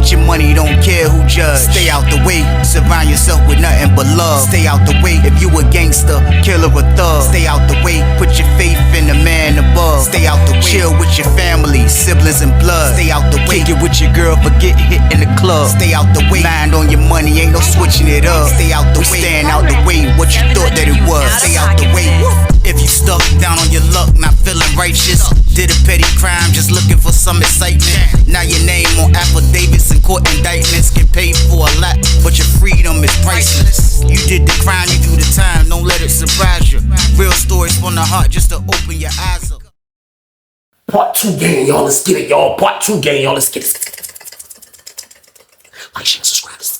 Get your money, don't care who judge. Stay out the way, surround yourself with nothing but love. Stay out the way, if you a gangster, killer or thug. Stay out the way, put your faith in the man above. Stay out the way, chill with your family, siblings and blood. Stay out the way, kick it with your girl, forget hit in the club. Stay out the way, mind on your money, ain't no switching it up. Stay out the way, stand out the way, what you thought that it was. Stay out the way. If you stuck down on your luck, not feeling righteous, did a petty crime, just looking for some excitement. Now your name on affidavits and court indictments, get paid for a lot, but your freedom is priceless. You did the crime, you do the time, don't let it surprise you. Real stories from the heart, just to open your eyes up. Part 2 gang, y'all, let's get it, y'all. Part 2 gang, y'all, let's get it. Like, share, subscribe. Let's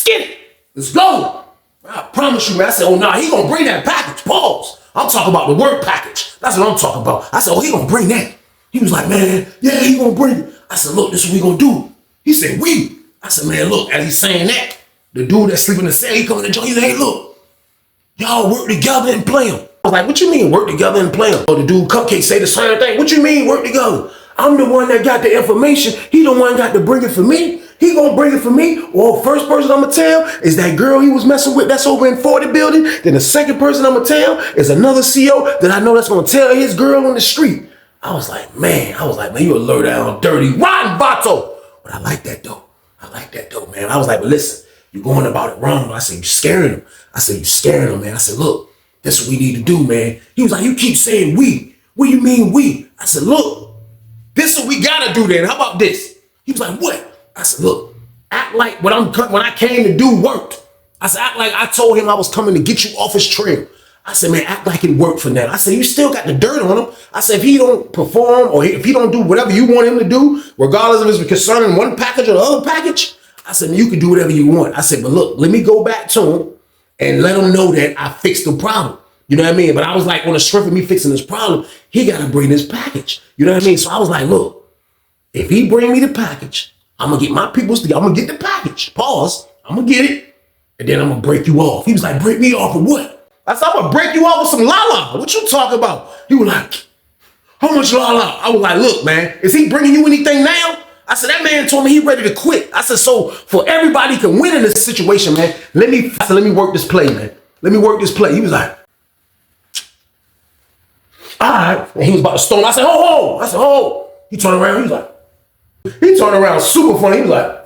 get it. Let's go. I promise you, man. I said, oh, nah, he gonna bring that package. Pause. I'm talking about the work package. That's what I'm talking about. I said, oh, he gonna bring that. He was like, man, yeah, he gonna bring it. I said, look, this is what we gonna do. He said, we. I said, man, look, as he's saying that, the dude that's sleeping in the cell, he coming to the joint. He said, hey, look, y'all work together and play him. I was like, what you mean work together and play him? Oh, the dude Cupcake say the same thing. What you mean work together? I'm the one that got the information. He the one got to bring it for me. He gonna bring it for me. Well, first person I'm gonna tell is that girl he was messing with that's over in 40 building. Then the second person I'm gonna tell is another CO that I know that's gonna tell his girl on the street. I was like, man, you a low down, dirty, rotten vato. But I like that though. Man. I was like, but listen, you're going about it wrong. I said, you scaring him. I said, you scaring him, man. I said, look, this is what we need to do, man. He was like, you keep saying we. What do you mean we? I said, look, this is what we gotta do then. How about this? He was like, what? I said, look, act like when I came to do worked. I said, act like I told him I was coming to get you off his trail. I said, man, act like it worked for that. I said, you still got the dirt on him. I said, if he don't perform or if he don't do whatever you want him to do, regardless of it's concerning one package or the other package, I said, you can do whatever you want. I said, but look, let me go back to him and let him know that I fixed the problem. You know what I mean? But I was like, on the strength of me fixing this problem, he got to bring this package. You know what I mean? So I was like, look, if he bring me the package, I'm going to get my people's together. I'm going to get the package. Pause. I'm going to get it. And then I'm going to break you off. He was like, break me off of what? I said, I'm going to break you off with some lala. What you talking about? He was like, how much lala? I was like, look, man, is he bringing you anything now? I said, that man told me he ready to quit. I said, so for everybody can win in this situation, man, let me work this play, man. Let me work this play. He was like, all right. And he was about to storm. I said, ho. I said, ho. He turned around. He turned around super funny. He was like,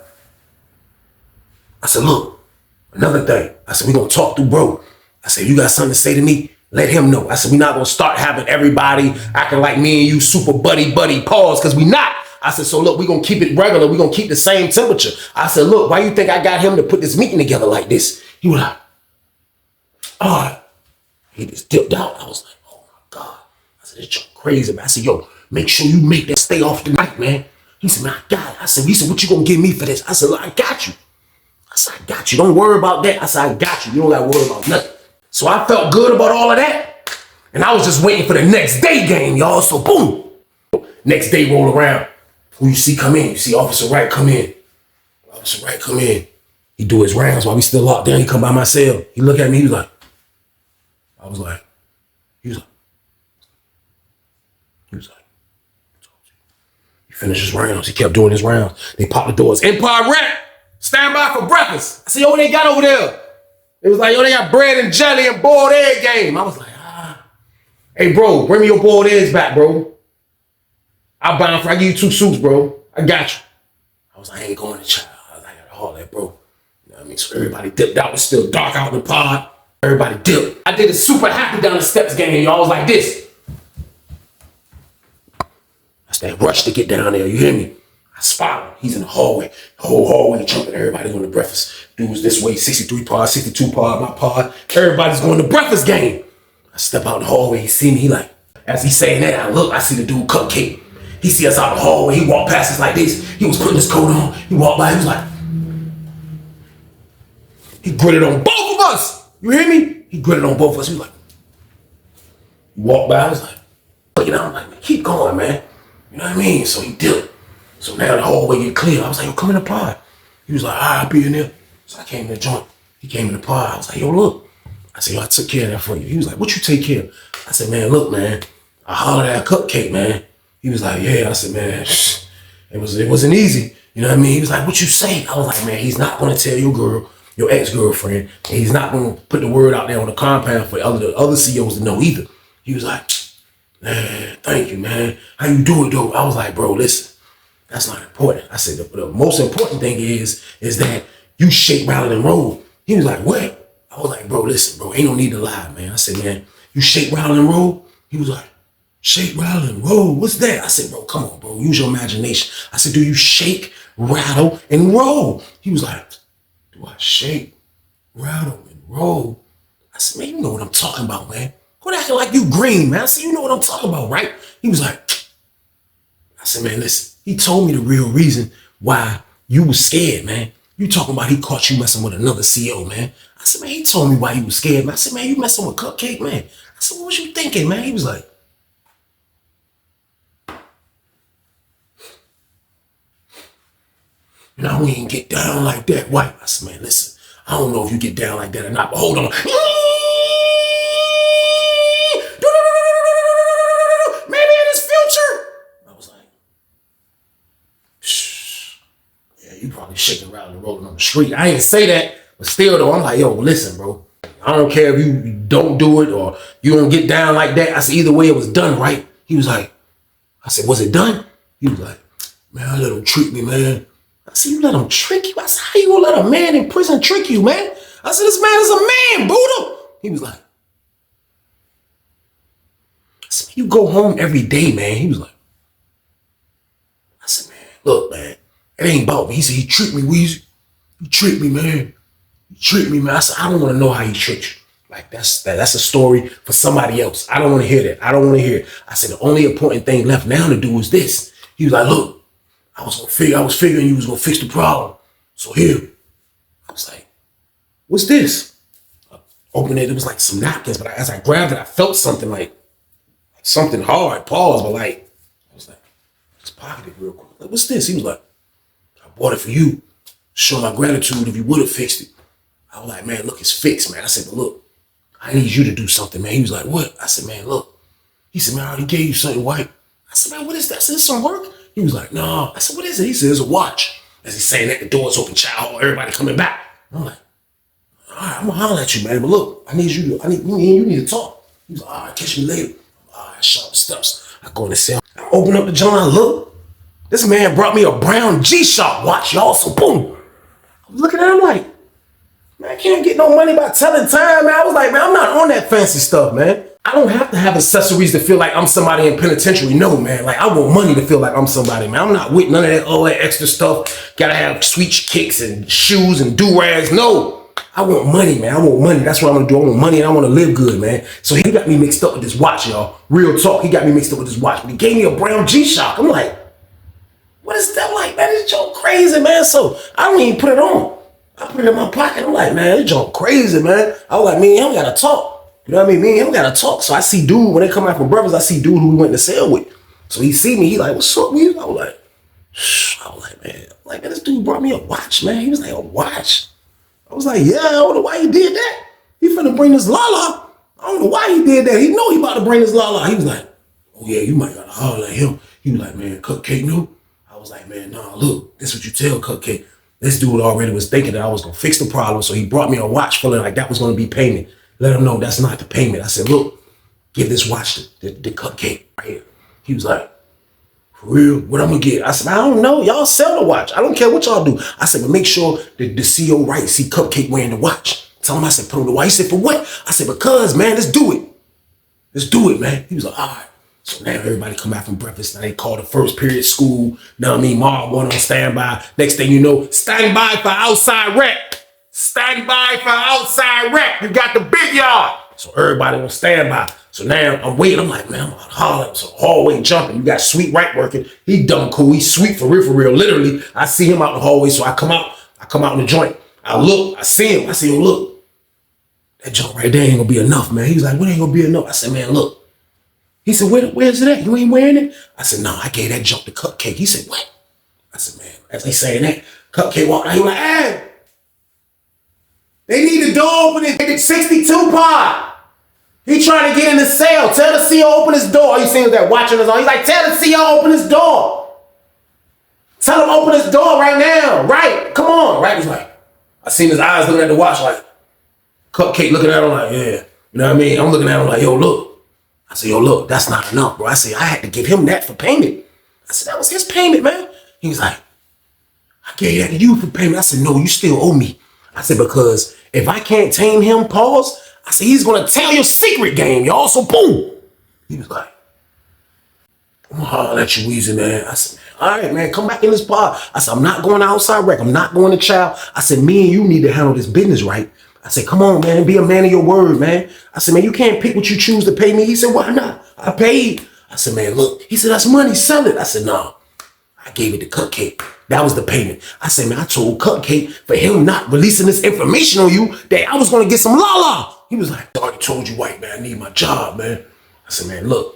I said, look, another thing. I said, we gonna talk through bro. I said, you got something to say to me? Let him know. I said, we not gonna start having everybody acting like me and you super buddy pause, because we not. I said, so look, we gonna keep it regular. We gonna keep the same temperature. I said, look, why you think I got him to put this meeting together like this? He was like, all right. He just dipped out. I was like, oh my God. I said, this crazy, man. I said, yo, make sure you make that stay off tonight, man. He said, man, I got it. I said, what you gonna give me for this? I said, look, I got you. I said, I got you. Don't worry about that. I said, I got you. You don't gotta worry about nothing. So I felt good about all of that. And I was just waiting for the next day game, y'all. So boom. Next day roll around. Who you see come in? You see Officer Wright come in. Officer Wright come in. He do his rounds while we still locked down. He come by my cell. He look at me. He was like, he finished his rounds. He kept doing his rounds. They popped the doors. Empire Rap, stand by for breakfast. I said, yo, what they got over there? It was like, yo, they got bread and jelly and boiled egg game. I was like, hey, bro, bring me your boiled eggs back, bro. I give you 2 suits, bro. I got you. I was like, I ain't going to child. I got all that, bro. You know what I mean? So everybody dipped out. It's still dark out in the pod. Everybody dipped. I did a super happy down the steps game, y'all. I was like this. That's that rush to get down there. You hear me? I spot him. He's in the hallway. The whole hallway jumping. Everybody's going to breakfast. Dudes this way, 63 pod, 62 pod, my pod. Everybody's going to breakfast game. I step out in the hallway. He see me. He like, as he's saying that, I look. I see the dude Cupcake. He see us out the hallway. He walked past us like this. He was putting his coat on. He walked by. He was like, he gritted on both of us. You hear me? He gritted on both of us. He was like, he walked by. I was like, you know, I'm like, man, keep going, man. You know what I mean? So he did. So now the hallway get clear. I was like, yo, come in the pod. He was like, all right, I'll be in there. So I came in the joint. He came in the pod. I was like, yo, look. I said, yo, I took care of that for you. He was like, what you take care of? I said, man, look, man. I hollered at Cupcake, man. He was like, yeah. I said, man, it wasn't easy. You know what I mean? He was like, what you say? I was like, man, he's not gonna tell your girl, your ex-girlfriend, and he's not gonna put the word out there on the compound for the other CEOs to know either. He was like, man, thank you, man. How you do it though? I was like, bro, listen, that's not important. I said, the most important thing is that you shake, rattle, and roll. He was like, what? I was like, bro, listen, bro, ain't no need to lie, man. I said, man, you shake, rattle, and roll? He was like, shake, rattle, and roll? What's that? I said, bro, come on, bro, use your imagination. I said, do you shake, rattle, and roll? He was like, do I shake, rattle, and roll? I said, man, you know what I'm talking about, man. Quit acting like you green, man. I said, you know what I'm talking about, right? He was like, I said, man, listen, he told me the real reason why you was scared, man. You talking about he caught you messing with another CEO, man. I said, man, he told me why he was scared, man. I said, man, you messing with Cupcake, man. I said, what was you thinking, man? He was like, you know, we ain't get down like that, white. I said, man, listen, I don't know if you get down like that or not, but hold on. Maybe in his future. I was like, shh. Yeah, you probably shaking around and rolling on the street. I ain't say that, but still though, I'm like, yo, listen, bro. I don't care if you don't do it or you don't get down like that. I said, either way, it was done, right? He was like, I said, was it done? He was like, man, I let him trick me, man. I said, you let him trick you? I said, how you gonna let a man in prison trick you, man? I said, this man is a man, Buddha. He was like, I said, you go home every day, man. He was like, I said, man, look, man, it ain't about me. He said, he tricked me, Weezy. He tricked me, man. He tricked me, man. I said, I don't want to know how he tricked you. Like, that's a story for somebody else. I don't want to hear that. I don't want to hear it. I said, the only important thing left now to do is this. He was like, look, I was figuring you was gonna fix the problem. So here, I was like, what's this? I opened it, it was like some napkins, but as I grabbed it, I felt something like something hard, pause, but like, I was like, just pocket it real quick. Like, what's this? He was like, I bought it for you. Show my gratitude if you would have fixed it. I was like, man, look, it's fixed, man. I said, but look, I need you to do something, man. He was like, what? I said, man, look. He said, man, I already gave you something white. I said, man, what is that? I said, this some work? He was like, no. I said, what is it? He said, it's a watch. As he's saying that, the door's open, child, everybody coming back. I'm like, all right, I'm gonna holler at you, man. But look, you need to talk. He was like, all right, catch me later. All right, sharp steps. I go in the cell. I open up the joint, I look. This man brought me a brown G-Shock watch, y'all. So boom. I was looking at him like, man, I can't get no money by telling time, man. I was like, man, I'm not on that fancy stuff, man. I don't have to have accessories to feel like I'm somebody in penitentiary. No, man. Like, I want money to feel like I'm somebody, man. I'm not with none of that, all that extra stuff. Gotta have sweet kicks and shoes and do-rags. No. I want money, man. I want money. That's what I'm gonna do. I want money and I want to live good, man. So he got me mixed up with this watch, y'all. Real talk. He got me mixed up with this watch. But he gave me a brown G-Shock. I'm like, what is that? I'm like, man, this joke crazy, man. So I don't even put it on. I put it in my pocket. I'm like, man, this joke crazy, man. I was like, me and him gotta talk. You know what I mean? Me and him gotta talk. So I see dude, when they come out for brothers, I see dude who we went to sell with. So he see me, he like, what's up, man? I was like, man, this dude brought me a watch, man. He was like, a watch? I was like, yeah, I don't know why he did that. He finna bring this Lala. I don't know why he did that. He know he about to bring this Lala. He was like, oh yeah, you might gotta holler at him. He was like, man, Cupcake knew. I was like, man, nah, look, this is what you tell Cupcake. This dude already was thinking that I was gonna fix the problem, so he brought me a watch feeling like that was gonna be payment. Let him know that's not the payment. I said, look, give this watch to the Cupcake right here. He was like, for real? What I'm gonna get? I said, I don't know. Y'all sell the watch. I don't care what y'all do. I said, but make sure that the CEO right see Cupcake wearing the watch. Tell him I said, put on the watch. He said, for what? I said, because, man, let's do it. Let's do it, man. He was like, all right. So now everybody come out from breakfast. Now they call the first period school. Know what I mean? Mom one on standby. Next thing you know, stand by for outside rec. Stand by for outside rec. You got the big yard. So everybody on standby. So now I'm waiting. I'm like, man, I'm about to holler. So hallway jumping. You got Sweet right working. He dumb cool. He's sweet for real, for real. Literally, I see him out the hallway. So I come out in the joint. I look. I see him. I see him. Look, that joint right there ain't gonna be enough, man. He was like, what ain't gonna be enough? I said, man, look. He said, where's it at? You ain't wearing it? I said, no, I gave that junk to Cupcake. He said, what? I said, man, as they saying that, Cupcake walked out. He was like, hey, they need a door with it 62 pod. He trying to get in the cell. Tell the CO open his door. You seen that watching us on. He's like, tell the CO open his door. Tell him open his door right now. Right. Come on. Right. He's like, I seen his eyes looking at the watch like, Cupcake looking at him like, yeah. You know what I mean? I'm looking at him like, yo, look. I said, yo, look, that's not enough, bro. I said, I had to give him that for payment. I said, that was his payment, man. He was like, I gave that to you for payment. I said, no, you still owe me. I said, because if I can't tame him, pause, I said, he's going to tell your secret game, y'all. So boom. He was like, I'm going to holler at you, Weezy, man. I said, all right, man, come back in this pod. I said, I'm not going to outside rec. I'm not going to child. I said, me and you need to handle this business right. I said, come on, man, be a man of your word, man. I said, man, you can't pick what you choose to pay me. He said, why not? I paid. I said, man, look. He said, that's money, sell it. I said, no. I gave it to Cupcake. That was the payment. I said, man, I told Cupcake for him not releasing this information on you that I was going to get some la-la. He was like, I already told you, white man, I need my job, man. I said, man, look,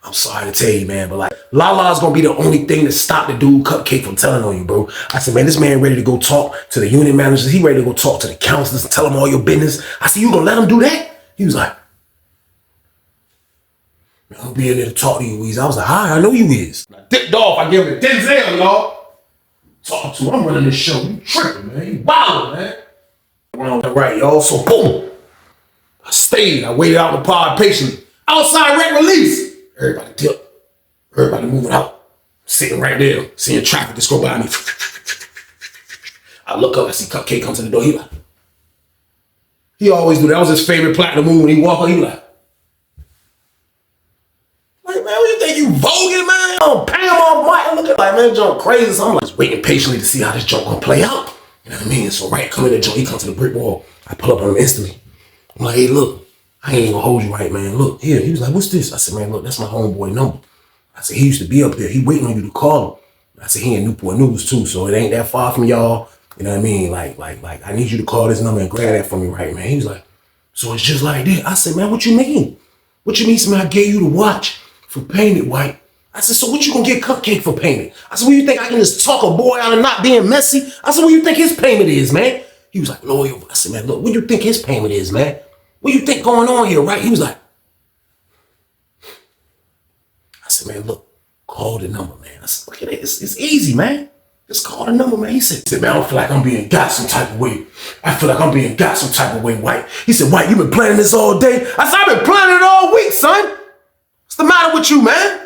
I'm sorry to tell you, man, but like, la-la's going to be the only thing that stopped the dude Cupcake from telling on you, bro. I said, man, this man ready to go talk to the unit managers. He ready to go talk to the counselors and tell them all your business. I said, you going to let him do that? He was like, man, I'm being there to talk to you, Weezy. I was like, hi, I know you is. I dipped off. I gave him to Denzel, y'all. Talking to him. I'm running this show. You tripping, man. You wildin', man. Right, y'all. So, boom. I stayed. I waited out in the pod patiently. Outside rec release. Everybody dipped. Everybody moving out. Sitting right there. Seeing traffic just go by me. I look up. I see Cupcake come to the door. He always do that. That was his favorite platinum move. When he walk up, he like, man, what you think you voguing, man? I'm paying him off Mike. Looking like, man, junk crazy. So I'm like, just waiting patiently to see how this junk gonna play out. You know what I mean? So right, come in the junk, he comes to the brick wall. I pull up on him instantly. I'm like, hey, look, I ain't gonna hold you right, man. Look, here. He was like, what's this? I said, man, look, that's my homeboy number. I said, he used to be up there. He waiting on you to call him. I said, he in Newport News too, so it ain't that far from y'all. You know what I mean? Like, I need you to call this number and grab that for me right, man. He was like, so it's just like that. I said, man, what you mean? What you mean, man? I gave you the watch for payment, white. I said, so what you gonna get Cupcake for payment? I said, what you think I can just talk a boy out of not being messy? I said, what you think his payment is, man? He was like, loyal. I said, man, look, what do you think his payment is, man? What do you think going on here, right? He was like, I said, man, look, call the number, man. I said, look at it. It's easy, man. Just call the number, man. He said, man, I don't feel like I'm being got some type of way. I feel like I'm being got some type of way, white. He said, white, you been planning this all day? I said, I've been planning it all week, son. What's the matter with you, man?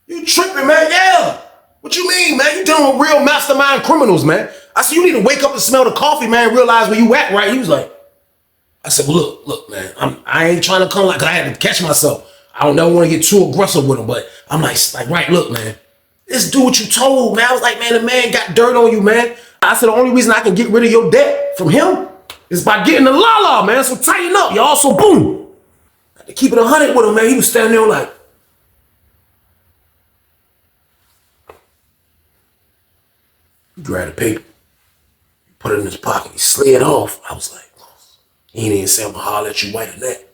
You tripping, man? Yeah. What you mean, man? You dealing with real mastermind criminals, man. I said, you need to wake up and smell the coffee, man, and realize where you at, right? He was like, I said, well, look, man, I ain't trying to come like, cause I had to catch myself. I don't never want to get too aggressive with him, but I'm like, right, look, man, let's do what you told, man. I was like, man, the man got dirt on you, man. I said, the only reason I can get rid of your debt from him is by getting the la-la, man. So tighten up, y'all. So boom. I had to keep it 100 with him, man. He was standing there like, he grabbed the paper, put it in his pocket, he slid off. I was like, he ain't even say I'm gonna holler at you white or that.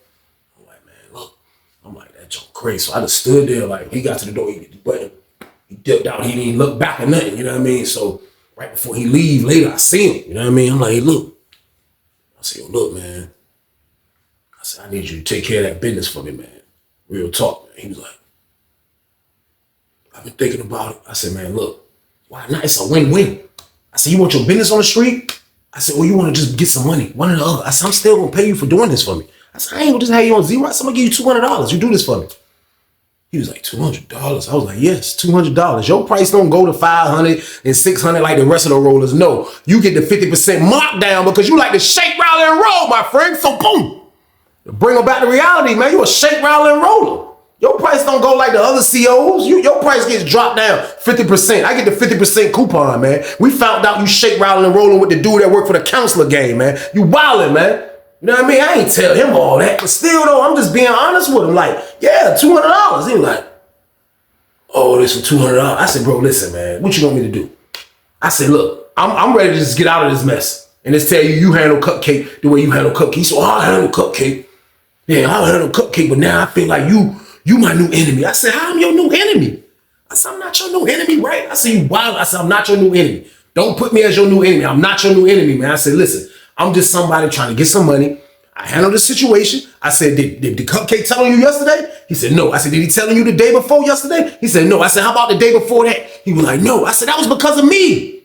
I'm like, man, look. I'm like, that joke crazy. So I just stood there like, he got to the door, he hit the button. He dipped out, he didn't even look back or nothing, you know what I mean? So right before he leave later, I see him, you know what I mean? I'm like, hey, look. I said, yo, look, man. I said, I need you to take care of that business for me, man. Real talk, man. He was like, I've been thinking about it. I said, man, look, why not? It's a win-win. I said, you want your business on the street? I said, well, you want to just get some money? One or the other. I said, I'm still going to pay you for doing this for me. I said, I ain't going to just have you on zero. I said, I'm going to give you $200. You do this for me. He was like, $200? I was like, yes, $200. Your price don't go to $500 and $600 like the rest of the rollers. No, you get the 50% markdown because you like to shake, rattle, and roll, my friend. So boom. Bring them back to reality, man. You a shake, rattle, and roller. Your price don't go like the other COs. Your price gets dropped down 50%. I get the 50% coupon, man. We found out you shake, rattling, and rolling with the dude that worked for the counselor game, man. You wildin', man. You know what I mean? I ain't tell him all that. But still, though, I'm just being honest with him. Like, yeah, $200. He was like, oh, this for $200. I said, bro, listen, man. What you want me to do? I said, look, I'm ready to just get out of this mess. And just tell you handle Cupcake the way you handle Cupcake. He said, oh, I'll handle Cupcake. Yeah, I'll handle Cupcake. But now I feel like you my new enemy. I said, how am your new enemy? I said, I'm not your new enemy, right? I said, you wild. I said, I'm not your new enemy. Don't put me as your new enemy. I'm not your new enemy, man. I said, listen, I'm just somebody trying to get some money. I handled the situation. I said, did the cupcake telling you yesterday? He said, no. I said, did he telling you the day before yesterday? He said, no. I said, how about the day before that? He was like, no. I said, that was because of me.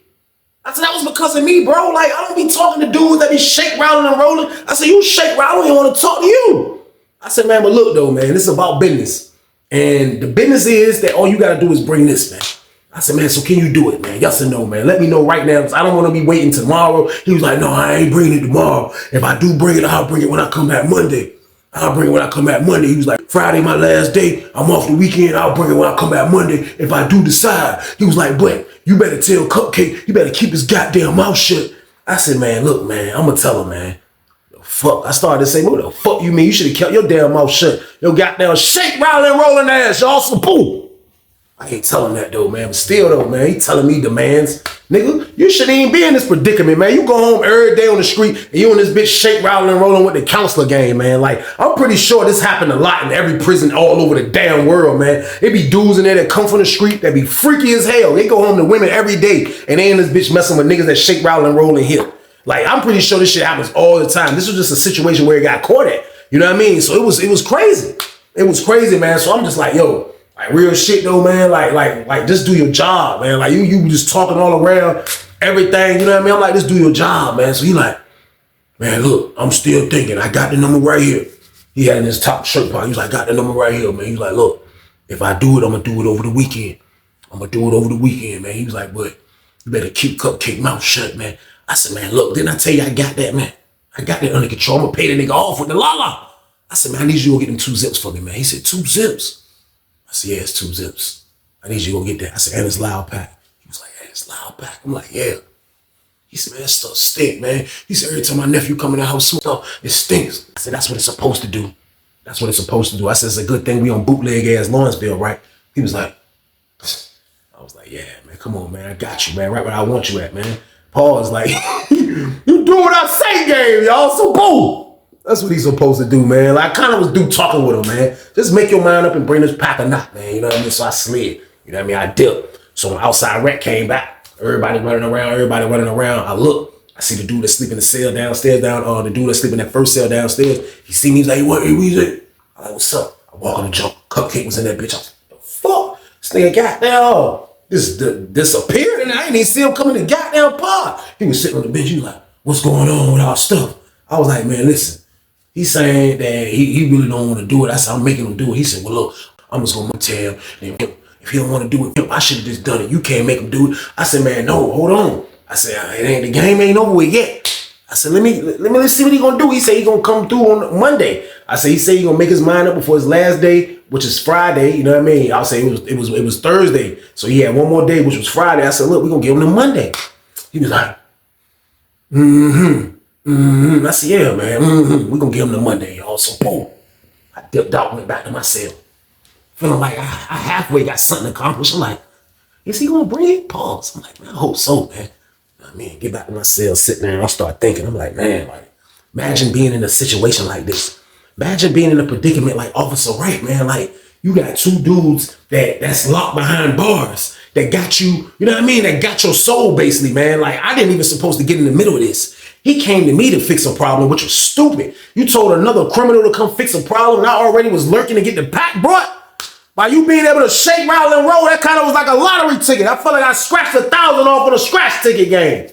I said, that was because of me, bro. Like, I don't be talking to dudes that be shake, rattling, and rolling. I said, you shake, rattle, I don't even want to talk to you. I said, man, but look, though, man, this is about business. And the business is that all you got to do is bring this, man. I said, man, so can you do it, man? Yes or no, man? Let me know right now, because I don't want to be waiting tomorrow. He was like, no, I ain't bringing it tomorrow. If I do bring it, I'll bring it when I come back Monday. I'll bring it when I come back Monday. He was like, Friday, my last day. I'm off the weekend. I'll bring it when I come back Monday if I do decide. He was like, but you better tell Cupcake, you better keep his goddamn mouth shut. I said, man, look, man, I'm going to tell him, man. The fuck? I started to say, what the fuck you mean? You should have kept your damn mouth shut. Your goddamn shake, rattling, rolling ass, y'all some poo. I ain't telling that though, man. But still though, man, he telling me demands. Nigga, you shouldn't even be in this predicament, man. You go home every day on the street and you and this bitch shake, rattling, and rolling with the counselor game, man. Like, I'm pretty sure this happened a lot in every prison all over the damn world, man. It be dudes in there that come from the street that be freaky as hell. They go home to women every day and they in this bitch messing with niggas that shake, rattling, and rolling here. Like, I'm pretty sure this shit happens all the time. This was just a situation where it got caught at. You know what I mean? So it was crazy. It was crazy, man. So I'm just like, yo, like real shit though, man. Like just do your job, man. Like you just talking all around everything, you know what I mean? I'm like, just do your job, man. So he like, man, look, I'm still thinking. I got the number right here. He had in his top shirt pocket. He was like, got the number right here, man. He was like, look, if I do it, I'm gonna do it over the weekend. I'm gonna do it over the weekend, man. He was like, but you better keep Cupcake mouth shut, man. I said, man, look, didn't I tell you I got that, man? I got that under control. I'm gonna pay the nigga off with the la-la. I said, man, I need you to go get them 2 zips for me, man. He said, 2 zips? I said, yeah, it's 2 zips. I need you to go get that. I said, and it's loud pack. He was like, yeah, it's loud pack. I'm like, yeah. He said, man, that stuff stink, man. He said, every time my nephew come in the house, it stinks. I said, that's what it's supposed to do. That's what it's supposed to do. I said, it's a good thing we on bootleg ass Lawrenceville, right? He was like, I was like, yeah, man, come on, man. I got you, man. Right where I want you at, man. Paul is like, you do what I say, game, y'all. So boom. That's what he's supposed to do, man. Like, I kind of was through talking with him, man. Just make your mind up and bring this pack or not, man. You know what I mean? So I slid. You know what I mean? I dipped. So when outside rec came back, everybody running around. I look. I see the dude that's sleeping in the cell downstairs, the dude that's sleeping in that first cell downstairs. He see me, he's like, what, where's it? I'm like, what's up? I walk on the jump. Cupcake was in that bitch. I was like, the fuck? This nigga goddamn disappeared and I didn't even see him come in the goddamn pod. He was sitting on the bench. He was like, what's going on with our stuff? I was like, man, listen. He's saying that he really don't want to do it. I said, I'm making him do it. He said, well, look, I'm just going to tell him. If he don't want to do it, I should have just done it. You can't make him do it. I said, man, no, hold on. I said, the game ain't over with yet. I said, let's see what he going to do. He said he going to come through on Monday. I said, he said he going to make his mind up before his last day, which is Friday. You know what I mean? I'll say it was Thursday. So he had one more day, which was Friday. I said, look, we're going to give him the Monday. He was like, I said, yeah, man, we're going to give him the Monday, y'all. So, boom, I dipped out, went back to my cell. Feeling like I halfway got something accomplished. I'm like, is he going to bring it? Pause. I'm like, man, I hope so, man. I mean, get back to my cell, sit there, and I start thinking. I'm like, man, like, imagine being in a situation like this. Imagine being in a predicament like Officer Wright, man. Like, you got 2 dudes that's locked behind bars that got you, you know what I mean? That got your soul, basically, man. Like, I didn't even supposed to get in the middle of this. He came to me to fix a problem, which was stupid. You told another criminal to come fix a problem, and I already was lurking to get the pack brought. By you being able to shake, rattle, and roll, that kind of was like a lottery ticket. I felt like I scratched 1,000 off on a scratch ticket game.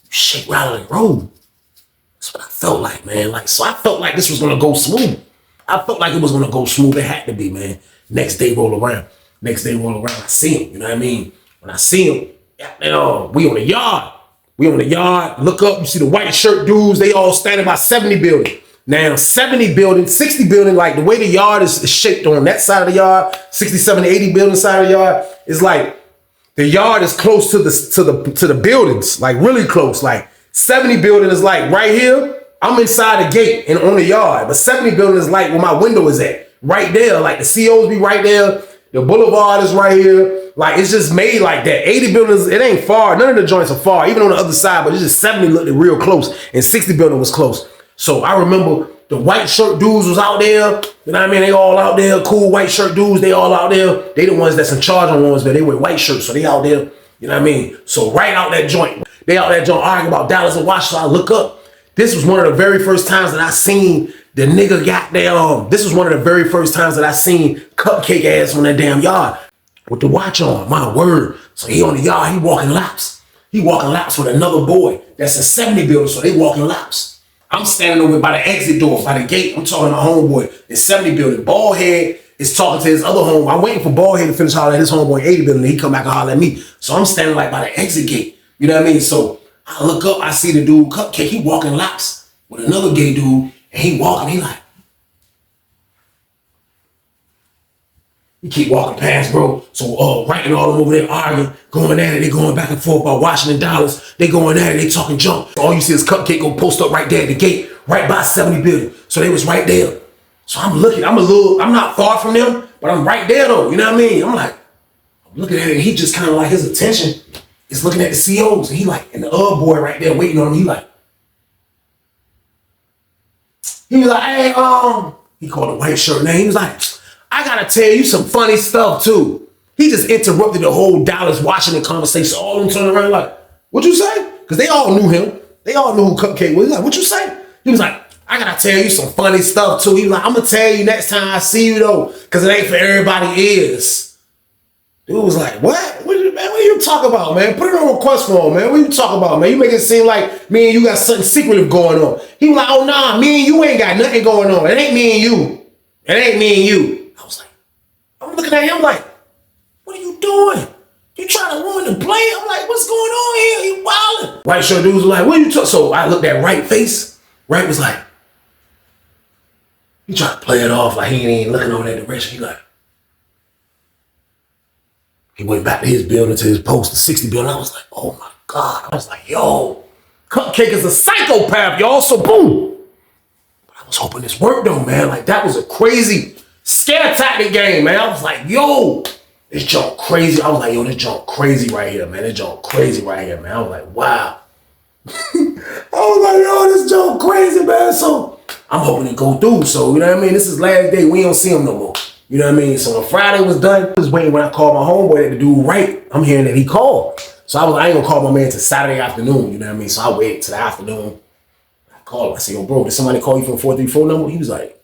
Shake, rattle, and roll. That's what I felt like, man. Like, so I felt like this was gonna go smooth. I felt like it was gonna go smooth. It had to be, man. Next day roll around. I see him. You know what I mean? When I see him, we on the yard. Look up, you see the white shirt dudes, they all standing by 70 building. Now, 70 building, 60 building, like the way the yard is shaped on that side of the yard, 67 to 80 building side of the yard, is like the yard is close to the buildings, like really close. Like 70 building is like right here. I'm inside the gate and on the yard, but 70 building is like where my window is at, right there. Like the COs be right there. The boulevard is right here. Like, it's just made like that. 80 buildings, it ain't far. None of the joints are far, even on the other side, but it's just 70 looked real close, and 60 building was close. So I remember the white shirt dudes was out there. You know what I mean? They all out there. Cool white shirt dudes, they all out there. They the ones that's in charge on Lawrenceville. They wear white shirts, so they out there. You know what I mean? So right out that joint, they out that joint arguing about Dallas and Washington. I look up. This was one of the very first times that I seen the nigga goddamn. This was one of the very first times that I seen Cupcake ass on that damn yard with the watch on. My word. So he on the yard. He walking laps. He walking laps with another boy that's a 70 builder. So they walking laps. I'm standing over by the exit door, by the gate. I'm talking to my homeboy in 70 building. Baldhead is talking to his other homeboy. I'm waiting for Baldhead to finish hollering at his homeboy in 80 building. And he come back and holler at me. So I'm standing like by the exit gate. You know what I mean? So I look up, I see the dude Cupcake. He walking laps with another gay dude. And he walking, he like, he keep walking past, bro. So right and all them over there arguing, going at it, they going back and forth about Washington dollars. They going at it, they talking junk. All you see is Cupcake go post up right there at the gate, right by 70 building. So they was right there. So I'm looking, I'm not far from them, but I'm right there though, you know what I mean? I'm like, I'm looking at it, and he just kind of like, his attention is looking at the COs. And he like, and the other boy right there waiting on him, he like, he was like, hey, he called a white shirt name. He was like, I gotta tell you some funny stuff too. He just interrupted the whole Dallas Washington conversation. All of them turned around like, what you say? Because they all knew him. They all knew who Cupcake was. He's like, what you say? He was like, I gotta tell you some funny stuff too. He was like, I'm gonna tell you next time I see you though, because it ain't for everybody ears. Dude was like, what? Man, what are you talking about, man? Put it on request form, man. What are you talking about, man? You make it seem like me and you got something secretive going on. He was like, oh, nah, me and you ain't got nothing going on. It ain't me and you. It ain't me and you. I was like, I'm looking at him like, what are you doing? You trying to ruin the play? I'm like, what's going on here? You wildin'. White shirt dudes was like, what are you talking? So I looked at Right face. Right was like, he tried to play it off like he ain't looking over that direction. He like, he went back to his building, to his post, the 60 building. I was like, oh my God. I was like, yo, Cupcake is a psychopath, y'all. So boom. But I was hoping this worked though, man. Like that was a crazy scare tactic game, man. I was like, yo, this junk crazy. I was like, yo, this junk crazy right here, man. This junk crazy right here, man. I was like, wow. I was like, yo, this junk crazy, man. So I'm hoping it go through. So, you know what I mean? This is last day. We don't see him no more. You know what I mean? So when Friday was done, I was waiting when I called my homeboy to do right. I'm hearing that he called. So I ain't gonna call my man till Saturday afternoon. You know what I mean? So I waited till the afternoon. I called him. I said, yo, bro, did somebody call you from a 434 number? He was like,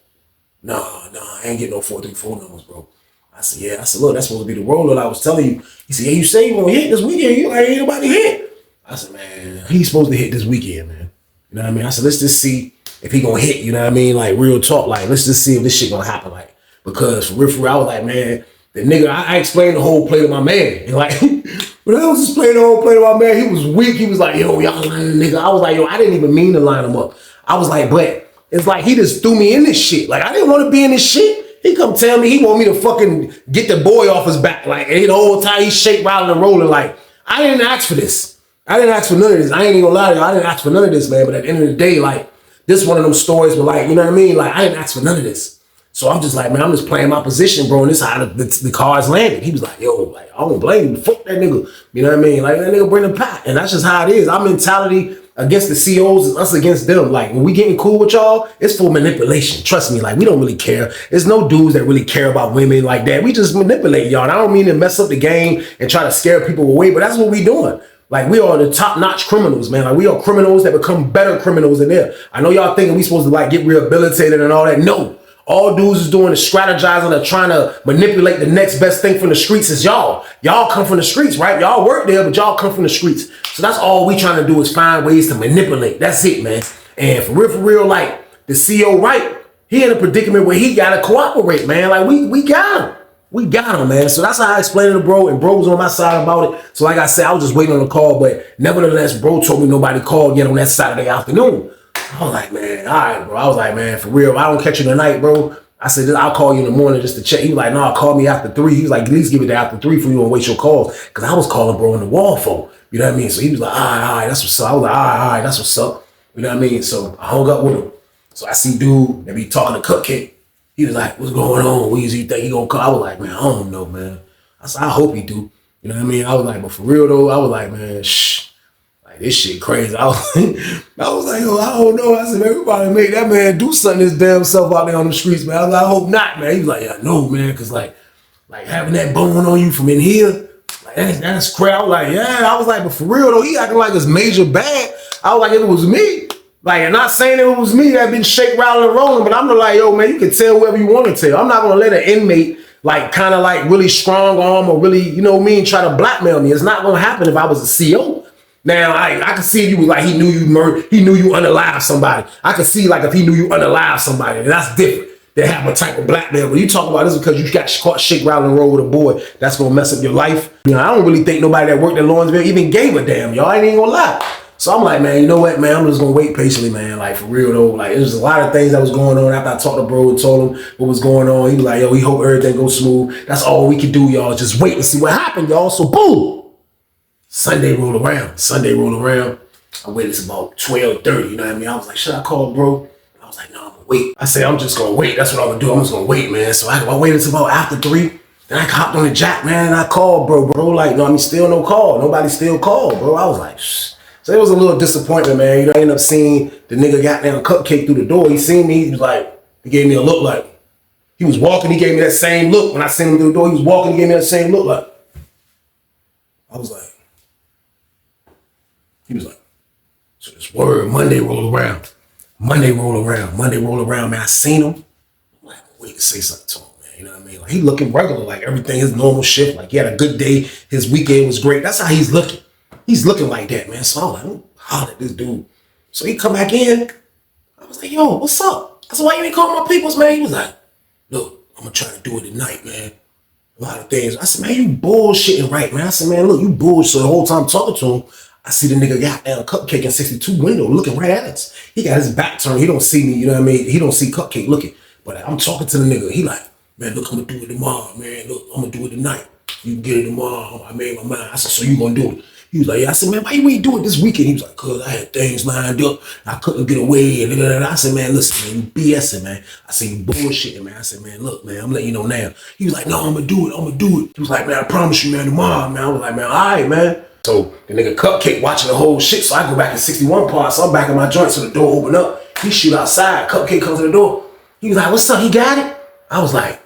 nah, I ain't getting no 434 numbers, bro. I said, yeah. I said, look, that's supposed to be the roller I was telling you. He said, yeah, you say you gonna hit this weekend. You like, ain't nobody hit. I said, man, he's supposed to hit this weekend, man. You know what I mean? I said, let's just see if he gonna hit, you know what I mean? Like real talk, like let's just see if this shit gonna happen. Like, because for real, I was like, man, the nigga, I explained the whole play to my man. And like, when I was explaining the whole play to my man, he was weak. He was like, yo, y'all lining the nigga. I was like, yo, I didn't even mean to line him up. I was like, but it's like he just threw me in this shit. Like, I didn't want to be in this shit. He come tell me he want me to fucking get the boy off his back. Like, and the whole time he shake, rattling, and rolling. Like, I didn't ask for this. I didn't ask for none of this. I ain't even gonna lie to you. I didn't ask for none of this, man. But at the end of the day, like, this one of them stories where like, you know what I mean? Like, I didn't ask for none of this. So I'm just like, man, I'm just playing my position, bro. And this is how the cards landed. He was like, yo, like, I don't blame you. Fuck that nigga. You know what I mean? Like, that nigga bring the pot. And that's just how it is. Our mentality against the COs is us against them. Like, when we getting cool with y'all, it's for manipulation. Trust me, like, we don't really care. There's no dudes that really care about women like that. We just manipulate y'all. And I don't mean to mess up the game and try to scare people away, but that's what we doing. Like, we are the top-notch criminals, man. Like, we are criminals that become better criminals in there. I know y'all thinking we supposed to, like, get rehabilitated and all that. No. All dudes is doing is strategizing or trying to manipulate the next best thing from the streets is y'all. Y'all come from the streets, right? Y'all work there, but y'all come from the streets. So that's all we trying to do is find ways to manipulate. That's it, man. And for real, like, the CO Right, he in a predicament where he got to cooperate, man. Like, we got him. We got him, man. So that's how I explained it to bro, and bro was on my side about it. So like I said, I was just waiting on the call, but nevertheless, bro told me nobody called yet on that Saturday afternoon. I was like, man, all right, bro. I was like, man, for real, if I don't catch you tonight, bro, I said, I'll call you in the morning just to check. He was like, no, call me after 3. He was like, at least give it to after 3 for you don't waste your calls. Because I was calling bro in the wall phone. You know what I mean? So he was like, all right, that's what's up. I was like, all right, that's what's up. You know what I mean? So I hung up with him. So I see dude that be talking to Cupcake. He was like, what's going on? Weezy, you think he gonna call? I was like, man, I don't know, man. I said, I hope he do. You know what I mean? I was like, but for real though, I was like, man, shh. This shit crazy. I was like, yo, I don't know. I said, man, everybody make that man do something his damn self out there on the streets, man. I was like, I hope not, man. He was like, yeah, no, man, because like having that bone on you from in here, like that's crap. I was like, yeah. I was like, but for real though, he acting like it's major bad. I was like, if it was me, Like, I'm not saying it was me that been shake, rattling, and rolling, but I'm like, yo, man, you can tell whoever you want to tell. I'm not gonna let an inmate like kind of like really strong arm or really, you know what I mean, try to blackmail me. It's not gonna happen if I was a CO. Now I can see if you was like he knew you unalived somebody. I can see like if he knew you unalived somebody, and that's different. They have a type of blackmail. But you talk about this because you got caught shake, rattle, and roll with a boy. That's gonna mess up your life. You know, I don't really think nobody that worked at Lawrenceville even gave a damn, y'all. I ain't even gonna lie. So I'm like, man, you know what, man? I'm just gonna wait patiently, man. Like for real though. Like there's a lot of things that was going on after I talked to bro and told him what was going on. He was like, yo, we hope everything goes smooth. That's all we can do, y'all. Just wait and see what happened, y'all. So boom. Sunday roll around. I waited till about 12:30, you know what I mean? I was like, should I call bro? I was like, no, I'm gonna wait. I said, I'm just gonna wait. That's what I'm gonna do. I'm just gonna wait, man. So I waited till about after 3. Then I hopped on the jack, man, and I called bro. Bro, like, no, I mean, still no call. Nobody still called, bro. I was like, shh. So it was a little disappointment, man. You know, I ended up seeing the nigga got down cupcake through the door. He seen me, he was like, he gave me a look like, he was walking, he gave me that same look. When I seen him through the door, he was walking, he gave me that same look like, I was like, he was like, so this word, Monday roll around, man. I seen him. I'm like, wait to say something to him, man. You know what I mean? Like he looking regular, like everything is normal shift. Like he had a good day. His weekend was great. That's how he's looking. He's looking like that, man. So I'm like, I'm holler at this dude. So he come back in. I was like, yo, what's up? I said, why you ain't calling my peoples, man? He was like, look, I'm gonna try to do it tonight, man. A lot of things. I said, man, you bullshitting right, man. I said, man, look, you bullshit. So the whole time talking to him, I see the nigga got down Cupcake in 62 window looking right at us. He got his back turned. He don't see me, you know what I mean? He don't see Cupcake looking. But I'm talking to the nigga. He like, man, look, I'm gonna do it tomorrow, man. Look, I'm gonna do it tonight. You can get it tomorrow. I made my mind. I said, so you gonna do it? He was like, yeah. I said, man, why you ain't do it this weekend? He was like, cause I had things lined up. I couldn't get away. And I said, man, listen, man, you BSing, man. I said, you bullshitting, man. I said, man, look, man, I'm letting you know now. He was like, no, I'm gonna do it. He was like, man, I promise you, man, tomorrow, man. I was like, man, all right, man. So the nigga Cupcake watching the whole shit. So I go back in 61 part. So I'm back in my joint. So the door open up. He shoot outside. Cupcake comes to the door. He was like, what's up? He got it? I was like,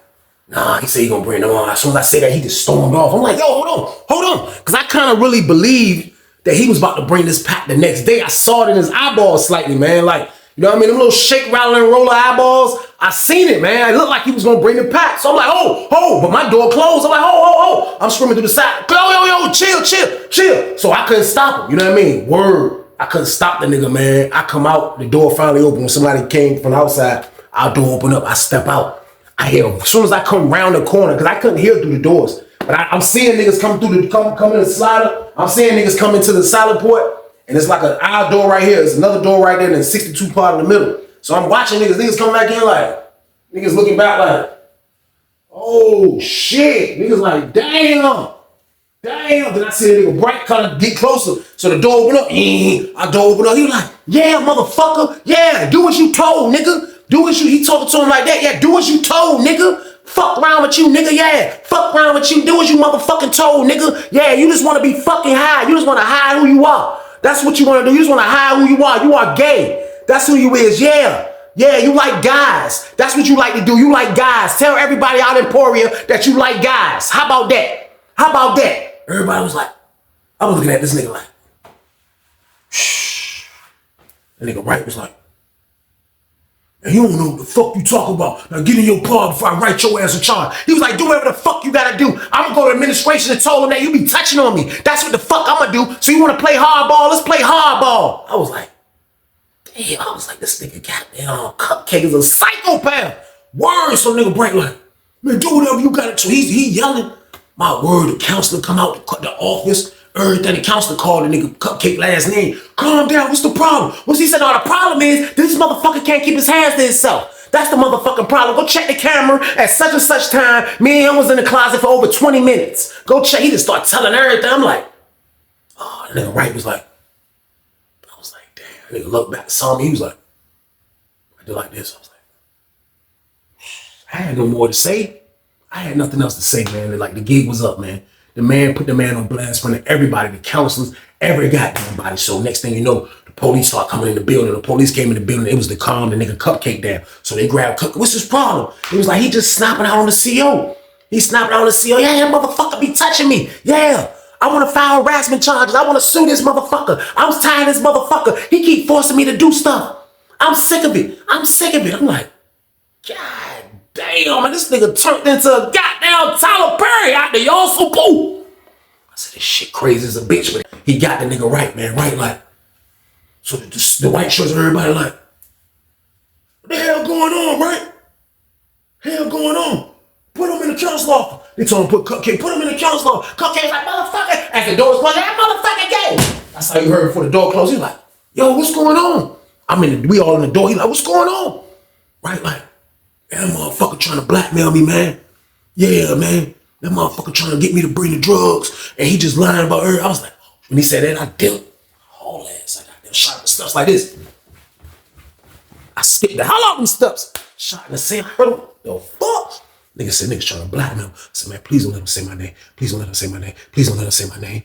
nah, he said he gonna bring them on. As soon as I say that, he just stormed off. I'm like, yo, hold on. Cause I kind of really believed that he was about to bring this pack the next day. I saw it in his eyeballs slightly, man. Like, you know what I mean? Them little shake, rattle, and roller eyeballs. I seen it, man. It looked like he was gonna bring the pack. So I'm like, oh, but my door closed. I'm like, oh. I'm screaming through the side. Yo, chill. So I couldn't stop him. You know what I mean? Word. I couldn't stop the nigga, man. I come out, the door finally opened. When somebody came from the outside, our door opened up. I step out. I hear, as soon as I come round the corner, because I couldn't hear through the doors. But I'm seeing niggas come through come in the slider. I'm seeing niggas come into the salad port. And it's like an aisle door right here. There's another door right there and then 62 part in the middle. So I'm watching niggas come back in like, niggas looking back like, oh shit. Niggas like, damn. Then I see the nigga Bright kind of get closer. So the door open up. Our door open up. He was like, yeah, motherfucker. Yeah, do what you told, nigga. He talking to him like that. Yeah, do what you told, nigga. Fuck around with you, nigga, yeah. Fuck around with you. Do what you motherfucking told, nigga. Yeah, you just want to be fucking high. You just want to hide who you are. That's what you want to do. You just want to hide who you are. You are gay. That's who you is, yeah. Yeah, you like guys. That's what you like to do. You like guys. Tell everybody out in Emporia that you like guys. How about that? Everybody was like, I was looking at this nigga like, shh. The nigga Wright was like, and you don't know what the fuck you talk about. Now get in your car before I write your ass a charge. He was like, do whatever the fuck you gotta do. I'm gonna go to administration and told him that you be touching on me. That's what the fuck I'm gonna do. So you wanna play hardball? Let's play hardball. I was like, damn, this nigga goddamn Cupcake is a psychopath. Word, so nigga Bright like, man, do whatever you gotta do. So he yelling. My word, the counselor come out the office. Everything, the counselor called the nigga Cupcake last name. Calm down, what's the problem? Well, he said, no, the problem is this motherfucker can't keep his hands to himself. That's the motherfucking problem. Go check the camera at such and such time. Me and him was in the closet for over 20 minutes. Go check. He just started telling everything. I'm like, oh, the nigga Wright was like, I was like, damn. The nigga looked back, saw me. He was like, I did like this. I was like, I had no more to say. I had nothing else to say, man. Like, the gig was up, man. The man put the man on blast in front of everybody, the counselors, every goddamn body. So next thing you know, the police start coming in the building. The police came in the building. It was to calm the nigga Cupcake down. So they grabbed Cupcake. What's his problem? He was like, he just snapping out on the CO. He's snapping out on the CO. Yeah, that motherfucker be touching me. Yeah. I want to file harassment charges. I want to sue this motherfucker. I'm tired of this motherfucker. He keep forcing me to do stuff. I'm sick of it. I'm sick of it. I'm like, God damn, man, this nigga turned into a goddamn Tyler Perry out there, y'all. So cool. I said, this shit crazy as a bitch, but he got the nigga right, man, right? Like, so the white shirts and everybody like, what the hell going on, right? Hell going on? Put him in the council office. They told him put Cupcake, put him in the council office. Cupcake's like, motherfucker. As the door was closed, that motherfucker gay. That's how you heard before the door closed. He's like, yo, what's going on? We all in the door. He's like, what's going on? Right, like, man, that motherfucker trying to blackmail me, man. Yeah, man. That motherfucker trying to get me to bring the drugs. And he just lying about her. I was like, when he said that, I dipped. Whole ass. I got them shot the stuff like this. I skipped the hell out of them steps. Shot in the same. I heard him. The fuck? Nigga said, niggas trying to blackmail. I said, man, please don't let him say my name. Please don't let him say my name. Please don't let him say my name.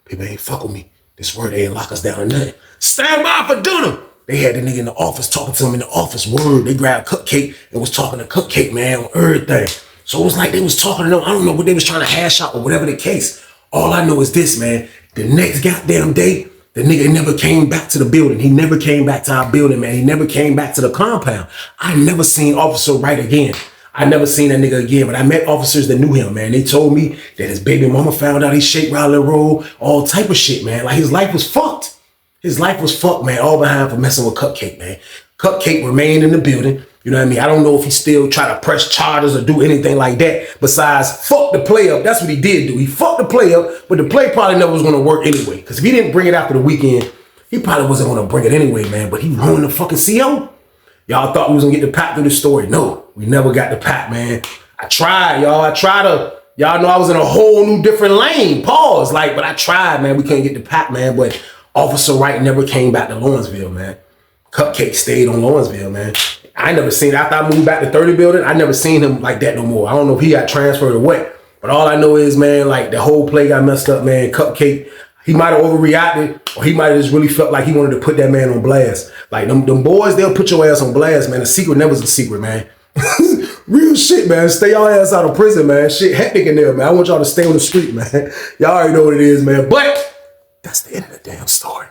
People ain't fuck with me. This word ain't lock us down or nothing. Stand by for dinner. They had the nigga in the office talking to him in the office. Word. They grabbed Cupcake and was talking to Cupcake, man, on everything. So it was like they was talking to them. I don't know what they was trying to hash out or whatever the case. All I know is this, man. The next goddamn day, the nigga never came back to the building. He never came back to our building, man. He never came back to the compound. I never seen Officer Wright again. I never seen that nigga again, but I met officers that knew him, man. They told me that his baby mama found out he shake, rattle, and roll, all type of shit, man. Like his life was fucked. His life was fucked, man, all behind for messing with Cupcake, man. Cupcake remained in the building. You know what I mean? I don't know if he still try to press charges or do anything like that besides fuck the play up. That's what he did do. He fucked the play up, but the play probably never was going to work anyway. Because if he didn't bring it after the weekend, he probably wasn't going to bring it anyway, man. But he ruined the fucking CO. Y'all thought we was going to get the Pat through the story. No, we never got the Pat, man. I tried, y'all. Y'all know I was in a whole new different lane. Pause. Like, but I tried, man. We couldn't get the Pat, man. But Officer Wright never came back to Lawrenceville, man. Cupcake stayed on Lawrenceville, man. I never seen, after I moved back to 30 building, I never seen him like that no more. I don't know if he got transferred or what. But all I know is, man, like the whole play got messed up, man. Cupcake, he might have overreacted, or he might have just really felt like he wanted to put that man on blast. Like them boys, they'll put your ass on blast, man. A secret never was a secret, man. Real shit, man. Stay y'all ass out of prison, man. Shit hectic in there, man. I want y'all to stay on the street, man. Y'all already know what it is, man. But that's the end of the damn story.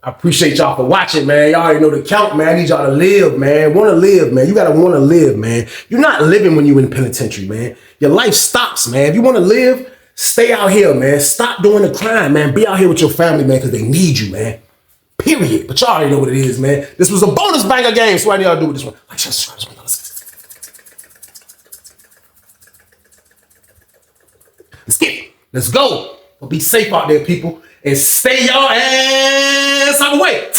I appreciate y'all for watching, man. Y'all already know the count, man. I need y'all to live, man. Want to live, man. You got to want to live, man. You're not living when you're in penitentiary, man. Your life stops, man. If you want to live, stay out here, man. Stop doing the crime, man. Be out here with your family, man, because they need you, man. Period. But y'all already know what it is, man. This was a bonus banger game, so why do y'all do with this one? Like, subscribe. Let's get it. Let's go. But be safe out there, people. And stay your ass out of the way.